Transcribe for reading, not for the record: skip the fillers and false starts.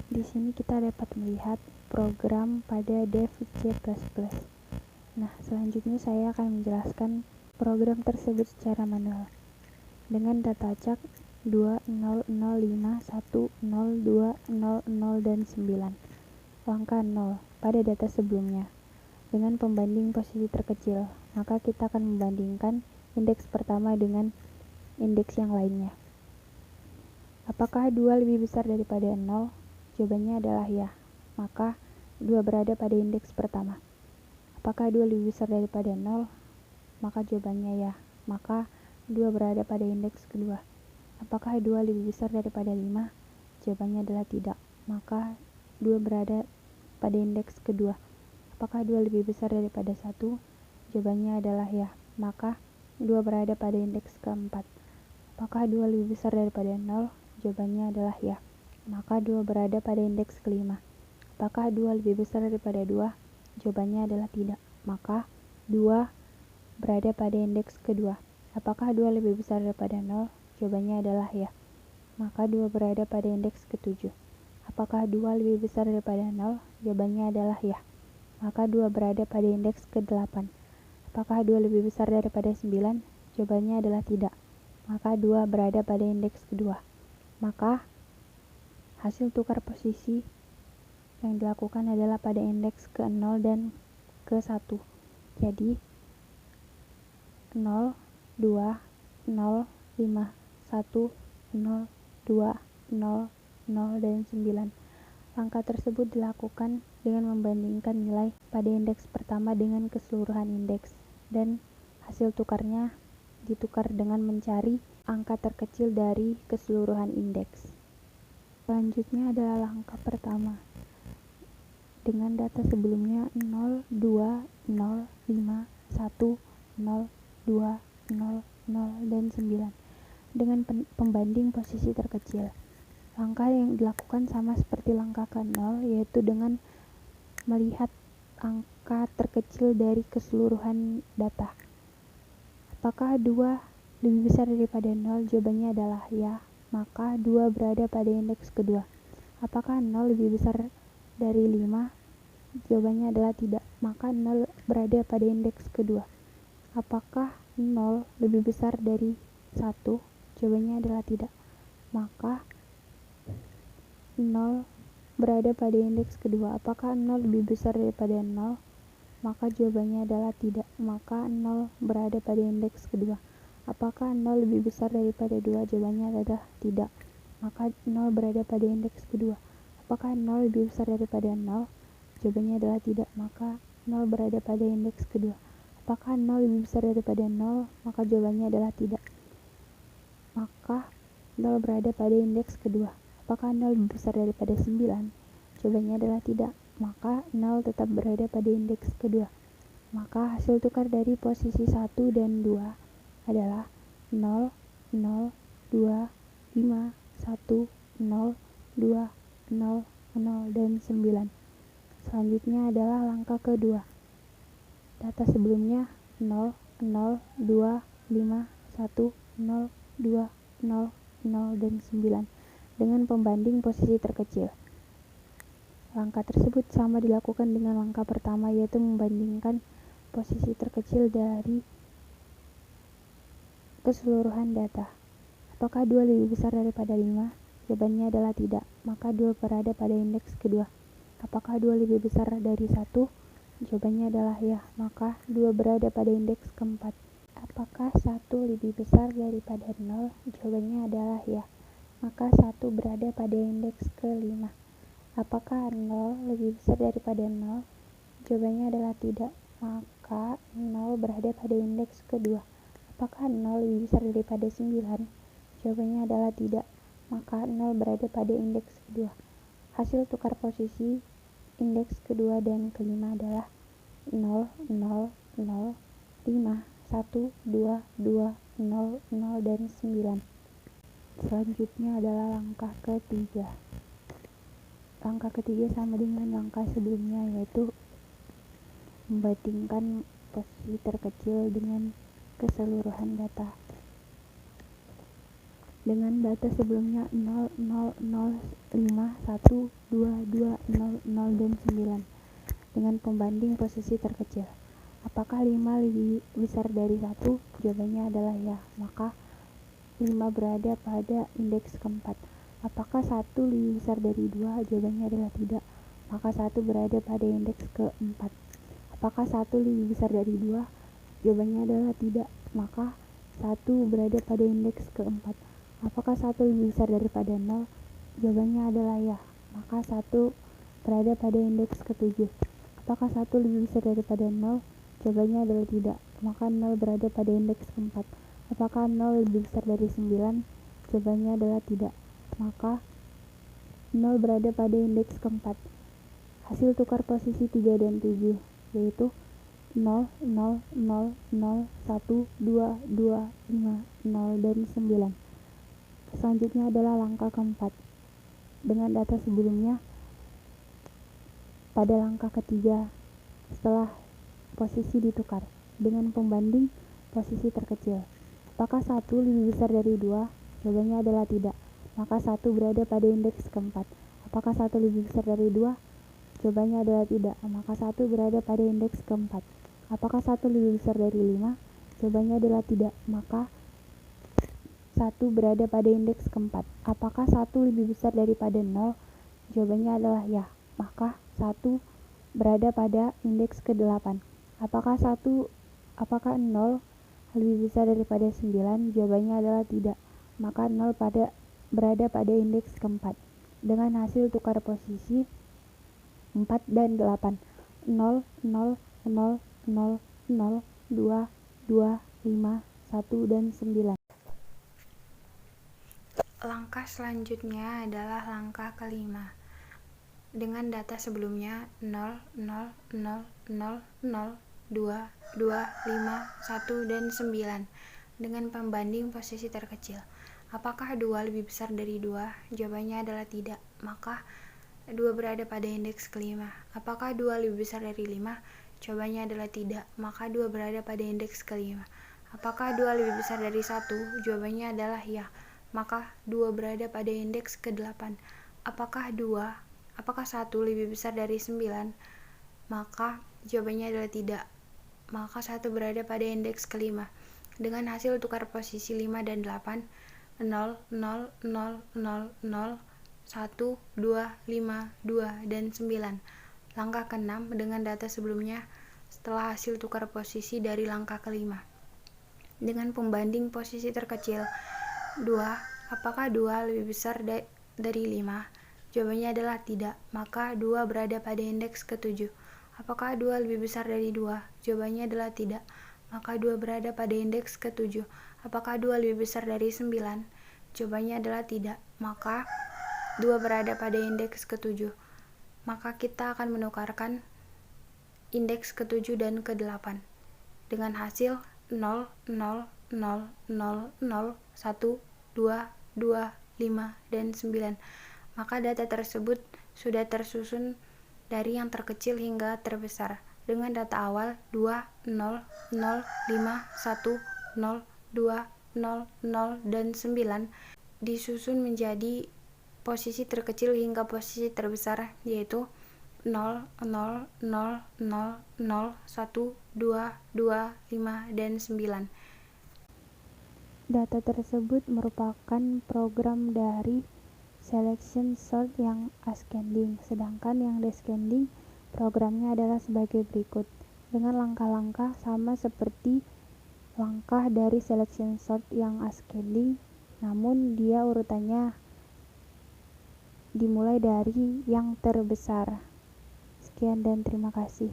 Di sini kita dapat melihat program pada Dev C++. Nah, selanjutnya saya akan menjelaskan program tersebut secara manual. Dengan data acak 2005100200 dan 9. Angka 0 pada data sebelumnya. Dengan pembanding posisi terkecil, maka kita akan membandingkan indeks pertama dengan indeks yang lainnya. Apakah 2 lebih besar daripada 0? Jawabannya adalah ya, maka 2 berada pada indeks pertama. Apakah 2 lebih besar daripada 0? Maka jawabannya ya, maka 2 berada pada indeks kedua. Apakah 2 lebih besar daripada 5? Jawabannya adalah tidak, maka 2 berada pada indeks kedua. Apakah 2 lebih besar daripada 1? Jawabannya adalah ya, maka 2 berada pada indeks keempat. Apakah 2 lebih besar daripada 0? Jawabannya adalah ya, maka 2 berada pada indeks kelima. Apakah 2 lebih besar daripada 2? Jawabannya adalah tidak, maka 2 berada pada indeks kedua. Apakah 2 lebih besar daripada 0? Jawabannya adalah ya, maka 2 berada pada indeks ketujuh. Apakah 2 lebih besar daripada 0? Jawabannya adalah ya, maka 2 berada pada indeks ke-8. Apakah 2 lebih besar daripada 9? Jawabannya adalah tidak, maka 2 berada pada indeks kedua. Maka hasil tukar posisi yang dilakukan adalah pada indeks ke-0 dan ke-1. Jadi 0, 2, 0, 5, 1, 0, 2, 0, 0, dan 9. Langkah tersebut dilakukan dengan membandingkan nilai pada indeks pertama dengan keseluruhan indeks, dan hasil tukarnya ditukar dengan mencari angka terkecil dari keseluruhan indeks. Selanjutnya adalah langkah pertama. Dengan data sebelumnya 0, 2, 0, 5, 1, 0, 2, 0, 0, dan 9 dengan pembanding posisi terkecil. Langkah yang dilakukan sama seperti langkah ke-0, yaitu dengan melihat angka terkecil dari keseluruhan data. Apakah 2 lebih besar daripada 0? Jawabannya adalah ya, maka 2 berada pada indeks kedua. Apakah 0 lebih besar dari 5? Jawabannya adalah tidak, maka 0 berada pada indeks kedua. Apakah 0 lebih besar dari 1? Jawabannya adalah tidak, maka 0 berada pada indeks kedua. Apakah 0 lebih besar daripada 0? Maka jawabannya adalah tidak, maka 0 berada pada indeks kedua. Apakah 0 lebih besar daripada 2? Jawabannya adalah tidak, maka 0 berada pada indeks kedua. Apakah 0 lebih besar daripada 0? Jawabannya adalah tidak, maka 0 berada pada indeks kedua. Apakah 0 lebih besar daripada 0? Maka jawabannya adalah tidak, maka 0 berada pada indeks kedua. Apakah 0 lebih besar daripada 9? Jawabannya adalah tidak, maka 0 tetap berada pada indeks kedua. Maka hasil tukar dari posisi 1 dan 2 adalah 0, 0, 2, 5, 1, 0, 2, 0, 0, dan 9. Selanjutnya adalah langkah kedua. Data sebelumnya 0, 0, 2, 5, 1, 0, 2, 0, 0, dan 9 dengan pembanding posisi terkecil. Langkah tersebut sama dilakukan dengan langkah pertama, yaitu membandingkan posisi terkecil dari keseluruhan data. Apakah 2 lebih besar daripada 5? Jawabannya adalah tidak, maka 2 berada pada indeks kedua. Apakah 2 lebih besar dari 1? Jawabannya adalah ya, maka 2 berada pada indeks keempat. Apakah 1 lebih besar daripada 0? Jawabannya adalah ya, maka 1 berada pada indeks kelima. Apakah 0 lebih besar daripada 0? Jawabannya adalah tidak, maka 0 berada pada indeks kedua. Apakah 0 lebih besar daripada 9? Jawabannya adalah tidak, maka 0 berada pada indeks kedua. Hasil tukar posisi indeks kedua dan kelima adalah 0, 0, 0, 5, 1, 2, 2, 0, 0, dan 9. Selanjutnya adalah langkah ketiga. Langkah ketiga sama dengan langkah sebelumnya, yaitu membandingkan posisi terkecil dengan keseluruhan data. dengan data sebelumnya 0, 0, 0, 5, 1, 2, 2, 0, 0, dan 9 dengan pembanding posisi terkecil. Apakah 5 lebih besar dari 1? Jawabannya adalah ya, maka 5 berada pada indeks keempat. Apakah 1 lebih besar dari 2? Jawabannya adalah tidak, maka 1 berada pada indeks keempat. Apakah 1 lebih besar dari 2? Jawabannya adalah tidak, maka 1 berada pada indeks keempat. Apakah 1 lebih besar daripada 0? Jawabannya adalah ya, maka 1 berada pada indeks ketujuh. Apakah 1 lebih besar daripada 0? Jawabannya adalah tidak, maka 0 berada pada indeks keempat. Apakah 0 lebih besar dari 9? Jawabannya adalah tidak, maka 0 berada pada indeks keempat. Hasil tukar posisi 3 dan 7 yaitu 0, 0, 0, 0, 1, 2, 2, 5, 0, dan 9. Selanjutnya adalah langkah keempat. Dengan data sebelumnya, pada langkah ketiga setelah posisi ditukar dengan pembanding posisi terkecil. Apakah 1 lebih besar dari 2? Jawabannya adalah tidak, maka 1 berada pada indeks keempat. Apakah 1 lebih besar dari 2? Jawabannya adalah tidak, maka 1 berada pada indeks keempat. Apakah 1 lebih besar dari 5? Jawabannya adalah tidak, maka 1 berada pada indeks keempat. Apakah 1 lebih besar daripada 0? Jawabannya adalah ya, maka 1 berada pada indeks ke-8. Apakah 0 lebih besar daripada 9? Jawabannya adalah tidak, maka 0 berada pada indeks keempat. Dengan hasil tukar posisi 4 dan 8, 0, 0, 0, 0, 0, 2, 2, 5, 1, dan 9. Langkah selanjutnya adalah langkah kelima. Dengan data sebelumnya 0, 0, 0, 0, 0, 2, 2, 5, 1, dan 9 dengan pembanding posisi terkecil. Apakah 2 lebih besar dari 2? Jawabannya adalah tidak, maka 2 berada pada indeks kelima. Apakah 2 lebih besar dari 5? Jawabannya adalah tidak, maka 2 berada pada indeks kelima. Apakah 2 lebih besar dari 1? Jawabannya adalah ya, maka 2 berada pada indeks ke-8. Apakah 1 lebih besar dari 9? Maka jawabannya adalah tidak, maka 1 berada pada indeks kelima. Dengan hasil tukar posisi 5 dan 8, 0, 0, 0, 0, 0, 1, 2, 5, 2, dan 9. Langkah ke-6 dengan data sebelumnya setelah hasil tukar posisi dari langkah kelima. Dengan pembanding posisi terkecil 2, apakah 2 lebih besar dari 5? Jawabannya adalah tidak, maka 2 berada pada indeks ke-7. Apakah 2 lebih besar dari 2? Jawabannya adalah tidak, maka 2 berada pada indeks ke-7. Apakah 2 lebih besar dari 9? Jawabannya adalah tidak, maka 2 berada pada indeks ke-7. Maka kita akan menukarkan indeks ke-7 dan ke-8 dengan hasil 0, 0, 0, 0, 0, 1, 2, 2, 5, dan 9. Maka data tersebut sudah tersusun dari yang terkecil hingga terbesar dengan data awal 2, 0, 0, 5, 1, 0, 2, 0, 0, dan 9 disusun menjadi posisi terkecil hingga posisi terbesar, yaitu 0, 0, 0, 0, 0, 1, 2, 2, 5, dan 9. Data tersebut merupakan program dari selection sort yang ascending, sedangkan yang descending programnya adalah sebagai berikut, dengan langkah-langkah sama seperti langkah dari selection sort yang ascending, namun dia urutannya dimulai dari yang terbesar. Sekian dan terima kasih.